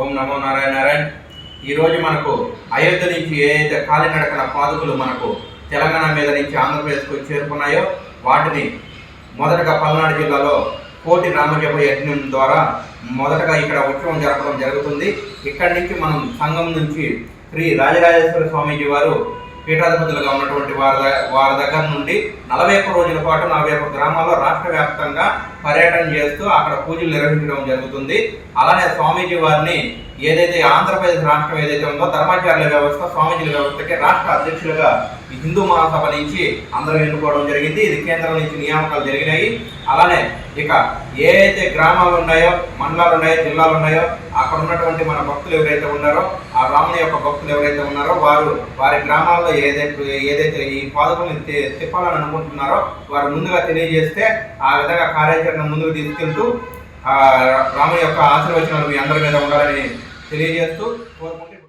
ఓం నమో నారాయణ. ఈరోజు మనకు అయోధ్య నుంచి ఏదైతే కాలినడకన పాదుకులు మనకు తెలంగాణ మీద నుంచి ఆంధ్రప్రదేశ్కు చేరుకున్నాయో వాటిని మొదటగా పల్నాడు జిల్లాలో కోటి రామజప యజ్ఞం ద్వారా మొదటగా ఇక్కడ ఉత్సవం జరపడం జరుగుతుంది. ఇక్కడి నుంచి మనం సంఘం నుంచి శ్రీ రాజరాజేశ్వర స్వామీజీ వారు పీఠాధిపతులుగా ఉన్నటువంటి వారి దగ్గర నుండి 41 రోజుల పాటు 41 గ్రామాల్లో రాష్ట్ర వ్యాప్తంగా పర్యటన చేస్తూ అక్కడ పూజలు నిర్వహించడం జరుగుతుంది. అలానే స్వామీజీ వారిని ఏదైతే ఆంధ్రప్రదేశ్ రాష్ట్రం ఏదైతే ఉందో ధర్మాచార్యుల వ్యవస్థ స్వామీజీల వ్యవస్థకి రాష్ట్ర అధ్యక్షులుగా హిందూ మహాసభ నుంచి అందరూ ఎన్నుకోవడం జరిగింది. ఇది కేంద్రం నుంచి నియామకాలు జరిగినాయి. అలానే ఇక ఏదైతే గ్రామాలు ఉన్నాయో, మండలాలు ఉన్నాయో, జిల్లాలు ఉన్నాయో అక్కడ ఉన్నటువంటి మన భక్తులు ఎవరైతే ఉన్నారో, ఆ రాముని యొక్క భక్తులు ఎవరైతే ఉన్నారో వారి గ్రామాల్లో ఏదైతే ఈ పాదుకలను తిప్పాలని అనుకుంటున్నారో వారు ముందుగా తెలియజేస్తే ఆ విధంగా కార్యాచరణ ముందుకు తీసుకెళ్తూ రాముని యొక్క ఆశీర్వచనాలు మీ అందరి మీద ఉండాలని తెలియజేస్తూ కోరుకుంటూ